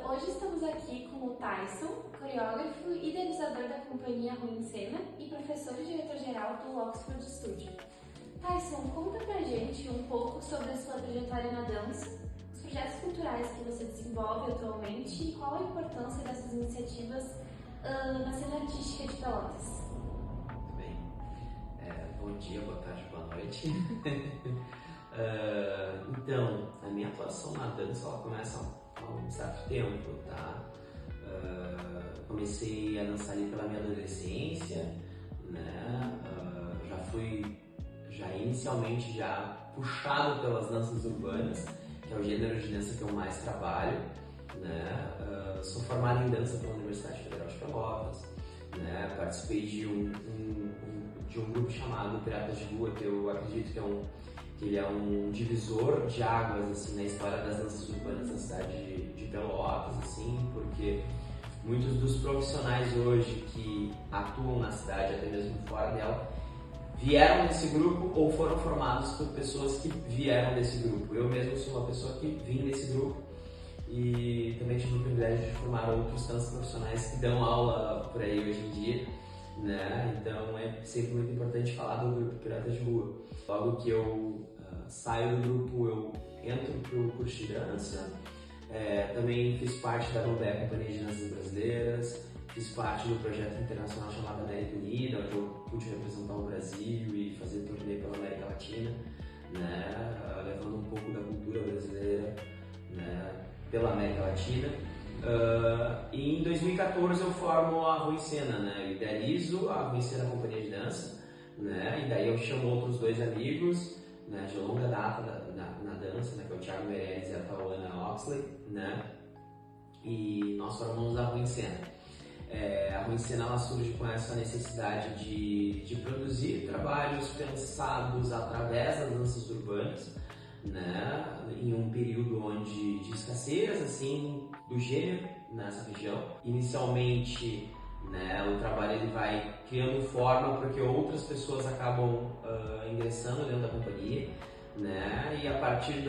Hoje estamos aqui com o Tyson, coreógrafo e idealizador da companhia Ruim Cena e professor e diretor-geral do Oxford Studio. Tyson, conta pra gente um pouco sobre a sua trajetória na dança, os projetos culturais que você desenvolve atualmente e qual a importância dessas iniciativas na cena artística de Pelotas. Muito bem. Bom dia, boa tarde, boa noite. Então, a minha atuação na dança ela começa há um certo tempo, tá? Comecei a dançar ali pela minha adolescência, né? Já inicialmente puxado pelas danças urbanas, que é o gênero de dança que eu mais trabalho, né? Sou formado em dança pela Universidade Federal de Pelotas, né? Participei de um grupo chamado Piratas de Rua, que eu acredito que ele é um divisor de águas assim, na história das danças urbanas da cidade de Pelotas, assim, porque muitos dos profissionais hoje que atuam na cidade, até mesmo fora dela, vieram desse grupo ou foram formados por pessoas que vieram desse grupo. Eu mesmo sou uma pessoa que vim desse grupo e também tive o privilégio de formar outros tantos profissionais que dão aula por aí hoje em dia, né? Então é sempre muito importante falar do grupo Piratas de Rua. Logo que eu saio do grupo, eu entro pro curso de dança. Também fiz parte da NOBE, Companhia de Danças Brasileiras, fiz parte do projeto internacional chamado América Unida, onde eu pude representar o Brasil e fazer turnê pela América Latina, né? Levando um pouco da cultura brasileira, né? Pela América Latina. E em 2014 eu formo a Ruim Cena, né? Eu idealizo a Ruim Cena Companhia de Dança, né? E daí eu chamo outros dois amigos, né, de longa data na dança, né, que é o Thiago Meirelles e a Tauana Oxley, né? E nós formamos a Ruim Cena. A Ruim Cena ela surge com essa necessidade de produzir trabalhos pensados através das danças urbanas, né, em um período de escassez assim do gênero nessa região. Inicialmente, né, o trabalho ele vai criando forma porque outras pessoas acabam ingressando dentro da companhia, né, e a partir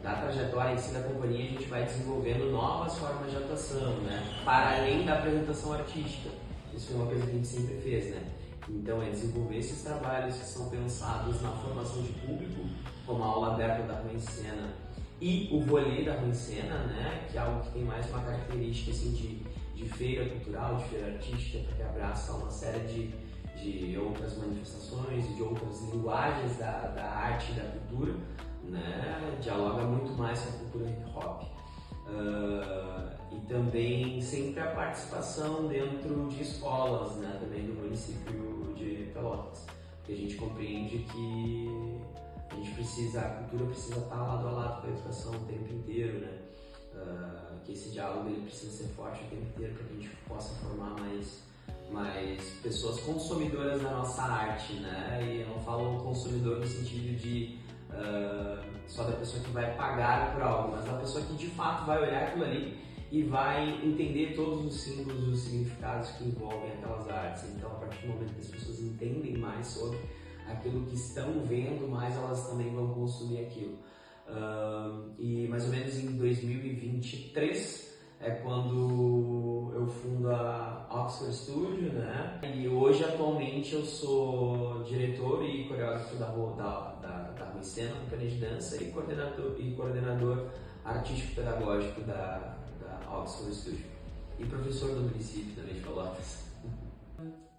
da trajetória em si da companhia a gente vai desenvolvendo novas formas de atuação, né, para além da apresentação artística. Isso foi uma coisa que a gente sempre fez, né. Então é desenvolver esses trabalhos que são pensados na formação de público, como a aula aberta da Ruim Cena e o rolê da Ruim Cena, né, que é algo que tem mais uma característica assim, de feira cultural, de feira artística, porque abraça uma série de outras manifestações e de outras linguagens da arte e da cultura, né, dialoga muito mais com a cultura hip hop. E também sempre a participação dentro de escolas, né, também do município de Pelotas, porque a gente compreende que a cultura precisa estar lado a lado com a educação o tempo inteiro, né, que esse diálogo ele precisa ser forte o tempo inteiro para que a gente possa formar mais pessoas consumidoras da nossa arte, né, e eu não falo consumidor no sentido de só da pessoa que vai pagar por algo, mas da pessoa que de fato vai olhar aquilo ali e vai entender todos os símbolos, os significados que envolvem aquelas artes. Então, a partir do momento que as pessoas entendem mais sobre aquilo que estão vendo, mais elas também vão consumir aquilo. E mais ou menos em 2023 é quando eu fundo a Oxford Studio, né? E hoje, atualmente, eu sou diretor e coreógrafo da Ruim Cena, companhia de dança, e coordenador artístico-pedagógico da Oxford Studio. E professor do município também de Pelotas.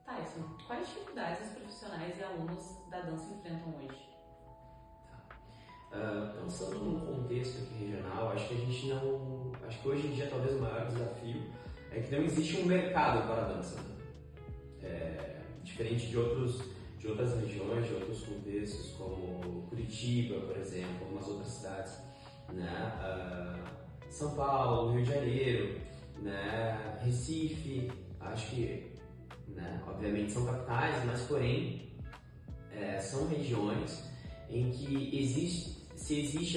Tyson, quais dificuldades os profissionais e alunos da dança enfrentam hoje? Pensando num contexto aqui regional, acho que hoje em dia talvez o maior desafio é que não existe um mercado para a dança, né? Diferente de outras regiões, de outros contextos, como Curitiba, por exemplo, algumas outras cidades, né? São Paulo, Rio de Janeiro, né? Recife, acho que, né? Obviamente são capitais, mas porém são regiões em que existe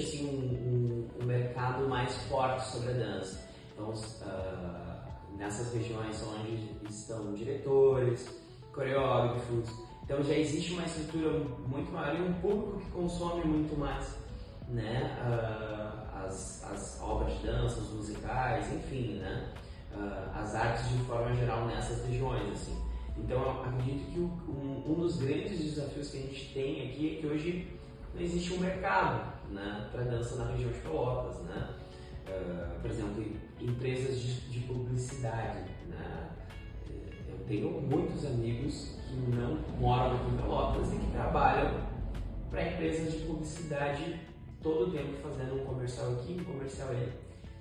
assim um mercado mais forte sobre a dança. Então nessas regiões são onde estão diretores, coreógrafos. Então já existe uma estrutura muito maior e um público que consome muito mais, né, as obras dança, os musicais, enfim, né? As artes de forma geral nessas regiões, assim. Então, eu acredito que um dos grandes desafios que a gente tem aqui é que hoje não existe um mercado, né, para dança na região de Pelotas, né? Por exemplo, empresas de publicidade, né? Eu tenho muitos amigos que não moram aqui em Pelotas e que trabalham para empresas de publicidade todo o tempo fazendo um comercial aqui, um comercial ali,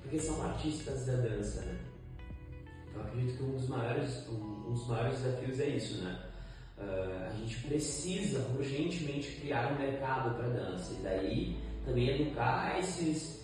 porque são artistas da dança, né? Então, acredito que um dos maiores desafios é isso, né? A gente precisa urgentemente criar um mercado para dança e daí também educar esse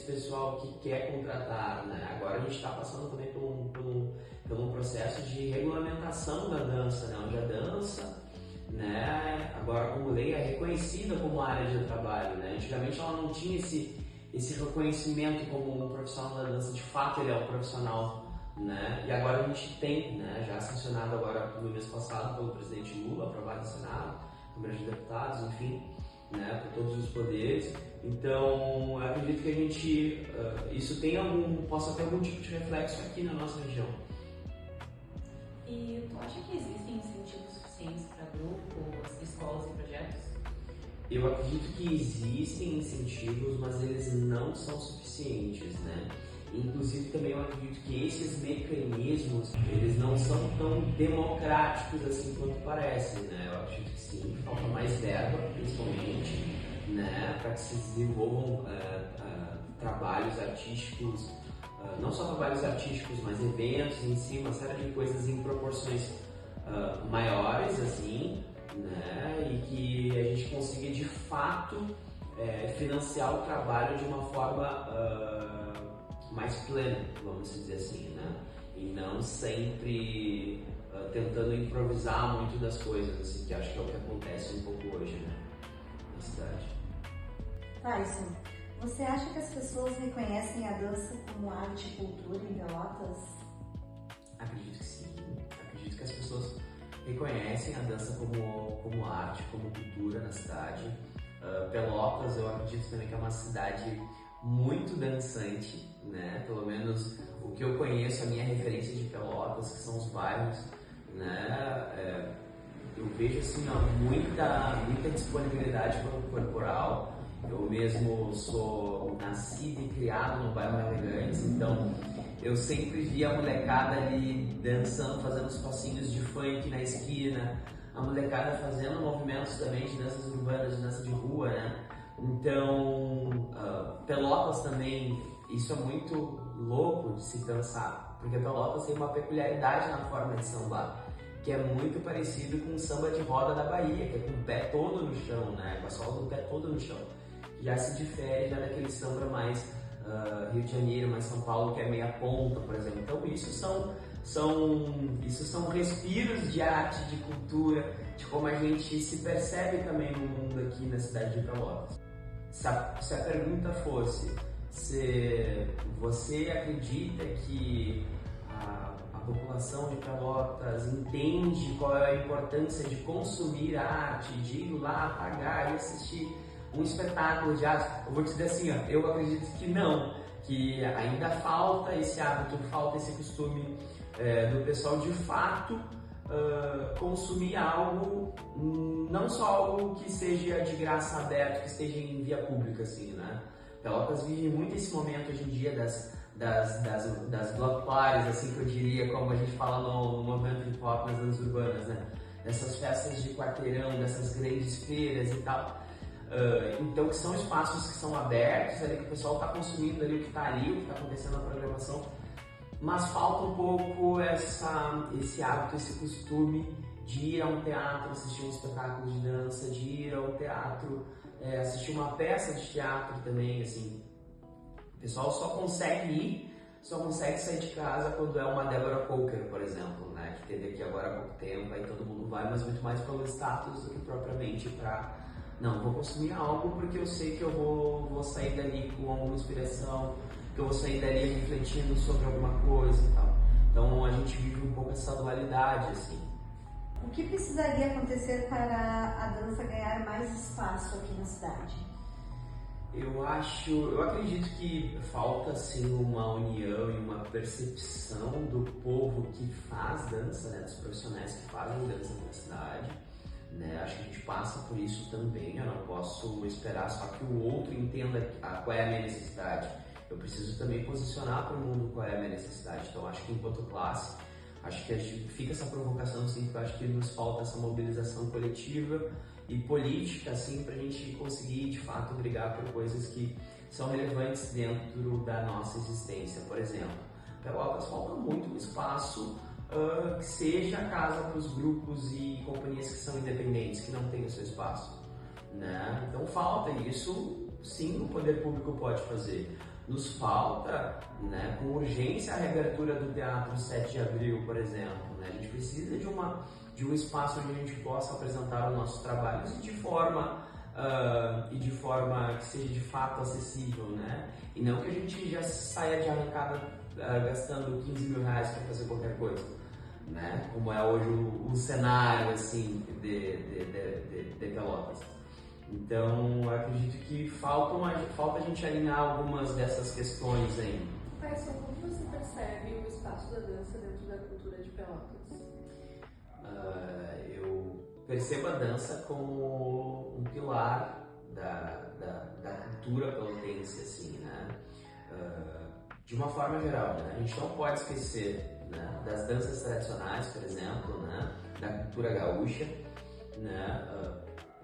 pessoal que quer contratar, né? Agora a gente está passando também por um processo de regulamentação da dança, né? Onde a dança, né, agora como lei é reconhecida como área de trabalho, né? Antigamente ela não tinha esse reconhecimento como um profissional da dança, de fato ele é um profissional, né? E agora a gente tem, né, já sancionado agora no mês passado pelo presidente Lula, aprovado no Senado, Câmara de Deputados, enfim, né, por todos os poderes. Então, eu acredito que a gente, isso possa ter algum tipo de reflexo aqui na nossa região. E tu acha que existem incentivos suficientes para grupos, escolas e projetos? Eu acredito que existem incentivos, mas eles não são suficientes, né? Inclusive também eu acredito que esses mecanismos, eles não são tão democráticos assim quanto parecem, né? Eu acredito que sim, que falta mais verba, principalmente, né? Para que se desenvolvam trabalhos artísticos, não só trabalhos artísticos, mas eventos em si, uma série de coisas em proporções maiores, assim, né? E que a gente consiga de fato financiar o trabalho de uma forma mais plena, vamos dizer assim, né? E não sempre tentando improvisar muito das coisas, assim, que acho que é o que acontece um pouco hoje, né, na cidade. Tyson, você acha que as pessoas reconhecem a dança como arte e cultura em Pelotas? Acredito que sim. Acredito que as pessoas reconhecem a dança como arte, como cultura na cidade. Pelotas, eu acredito também que é uma cidade muito dançante, né? Pelo menos o que eu conheço, a minha referência de Pelotas, que são os bairros, né? Eu vejo assim, ó, muita disponibilidade corporal. Eu mesmo sou nascido e criado no bairro Elegantes, então eu sempre vi a molecada ali dançando, fazendo os passinhos de funk na esquina, a molecada fazendo movimentos também de danças urbanas, de dança de rua, né? Então, Pelotas também, isso é muito louco de se pensar, porque Pelotas tem uma peculiaridade na forma de sambar, que é muito parecido com o samba de roda da Bahia, que é com o pé todo no chão, né? Com a sola do pé todo no chão. Já se difere já daquele samba mais Rio de Janeiro, mais São Paulo, que é meia ponta, por exemplo. Então, isso são respiros de arte, de cultura, de como a gente se percebe também no mundo aqui na cidade de Pelotas. Se a pergunta fosse se você acredita que a população de Pelotas entende qual é a importância de consumir arte, de ir lá pagar e assistir um espetáculo de arte, eu vou te dizer assim, ó, eu acredito que não, que ainda falta esse hábito, falta esse costume do pessoal de fato consumir algo, não só algo que seja de graça aberto, que esteja em via pública, assim, né? Pelotas vive muito esse momento hoje em dia das block parties, assim, que eu diria, como a gente fala no movimento hip hop nas danças urbanas, né? Dessas festas de quarteirão, dessas grandes feiras e tal. Então, que são espaços que são abertos, ali, que o pessoal está consumindo ali o que está ali, o que está acontecendo na programação, mas falta um pouco esse hábito, esse costume de ir a um teatro, assistir um espetáculo de dança, de ir ao teatro, assistir uma peça de teatro também, assim. O pessoal só consegue sair de casa quando é uma Débora Coker, por exemplo, né, que teve aqui agora há pouco tempo, aí todo mundo vai, mas muito mais pelo status do que propriamente para... Não, vou consumir algo porque eu sei que eu vou sair dali com alguma inspiração, que eu vou sair dali refletindo sobre alguma coisa e tal. Então a gente vive um pouco essa dualidade, assim. O que precisaria acontecer para a dança ganhar mais espaço aqui na cidade? Eu acredito que falta sim uma união e uma percepção do povo que faz dança, né, dos profissionais que fazem dança na cidade, né? Acho que a gente passa por isso também. Eu não posso esperar só que o outro entenda qual é a minha necessidade. Eu preciso também posicionar para o mundo qual é a minha necessidade. Então acho que enquanto classe, acho que fica essa provocação sim, porque eu acho que nos falta essa mobilização coletiva e política, assim, para a gente conseguir, de fato, brigar por coisas que são relevantes dentro da nossa existência. Por exemplo, Pelotas falta muito um espaço que seja a casa para os grupos e companhias que são independentes, que não têm o seu espaço, né? Então falta isso, sim, o poder público pode fazer. Nos falta, né, com urgência, a reabertura do Teatro 7 de Abril, por exemplo, né? A gente precisa de um espaço onde a gente possa apresentar os nossos trabalhos e de forma que seja de fato acessível, né? E não que a gente já saia de arrancada gastando 15 mil reais para fazer qualquer coisa, né? Como é hoje o cenário, assim, de Pelotas. Então, eu acredito que falta a gente alinhar algumas dessas questões ainda. Tyson, como você percebe o espaço da dança dentro da cultura de Pelotas? Eu percebo a dança como um pilar da cultura pelotense, assim, né? De uma forma geral, né? A gente não pode esquecer, né, das danças tradicionais, por exemplo, né, da cultura gaúcha, né,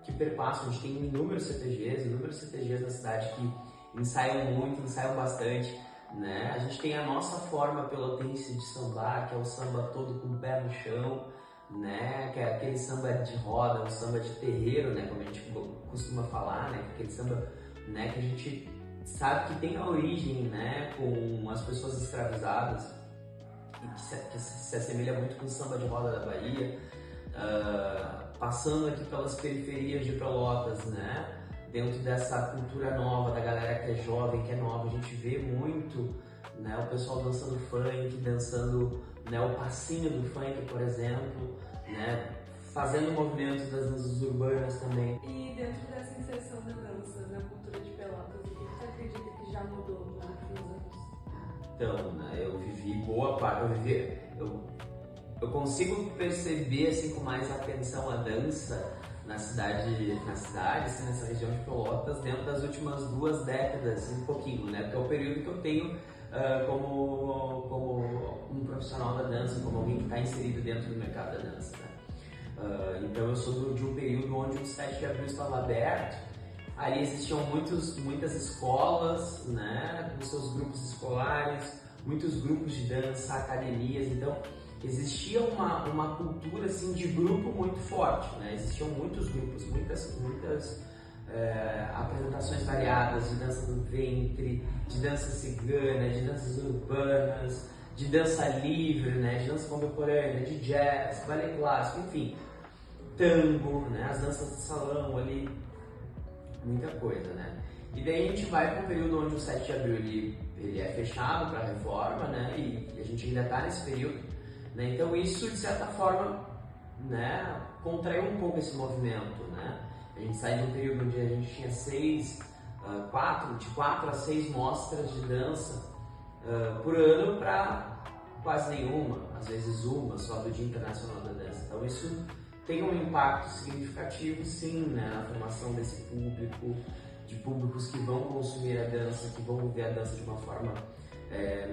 que perpassam. A gente tem inúmeros CTGs na cidade que ensaiam muito, ensaiam bastante, né? A gente tem a nossa forma pelotense de sambar, que é o samba todo com o pé no chão, né? Que é aquele samba de roda, o samba de terreiro, né? Como a gente costuma falar, né? Aquele samba, né, que a gente sabe que tem a origem, né, com as pessoas escravizadas e que se assemelha muito com o samba de roda da Bahia, passando aqui pelas periferias de Pelotas, né, dentro dessa cultura nova da galera que é jovem, que é nova. A gente vê muito, né, o pessoal dançando funk, dançando, né, o passinho do funk, por exemplo, né, fazendo movimentos das danças urbanas também. E dentro dessa inserção da dança na cultura de Pelotas, o que você acredita que já mudou nos últimos anos? Então, né, eu vivi boa parte, eu consigo perceber, assim, com mais atenção a dança na cidade, assim, nessa região de Pelotas, dentro das últimas 2 décadas, um pouquinho, né, porque é o período que eu tenho como um profissional da dança, como alguém que está inserido dentro do mercado da dança, né? Então eu sou de um período onde o 7 de abril estava aberto. Ali existiam muitas escolas, né, com seus grupos escolares, muitos grupos de dança, academias. Então existia uma cultura, assim, de grupo muito forte, né? Existiam muitos grupos, muitas apresentações variadas de dança do ventre, de dança cigana, de danças urbanas, de dança livre, né, de dança contemporânea, de jazz, ballet clássico, enfim, tango, né, as danças de salão ali, muita coisa, né. E daí a gente vai para um período onde o 7 de abril ele é fechado para a reforma, né, e a gente ainda está nesse período, né. Então isso, de certa forma, né, contraiu um pouco esse movimento, né. A gente sai de um período onde a gente tinha de 4 a 6 mostras de dança por ano para quase nenhuma, às vezes uma só do Dia Internacional da Dança. Então isso tem um impacto significativo, sim, né, na formação desse público, de públicos que vão consumir a dança, que vão ver a dança de uma forma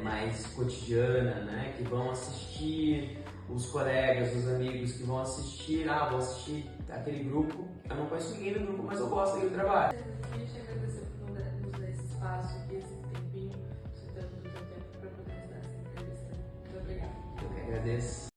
mais cotidiana, né, que vão assistir os colegas, os amigos, que vão assistir, vou assistir aquele grupo, eu não conheço ninguém do grupo, mas eu gosto daquele trabalho. Eu queria te agradecer por nos dar esse espaço aqui, esse tempinho, você dando do teu tempo para poder nos dar essa entrevista. Muito obrigada. Eu que agradeço.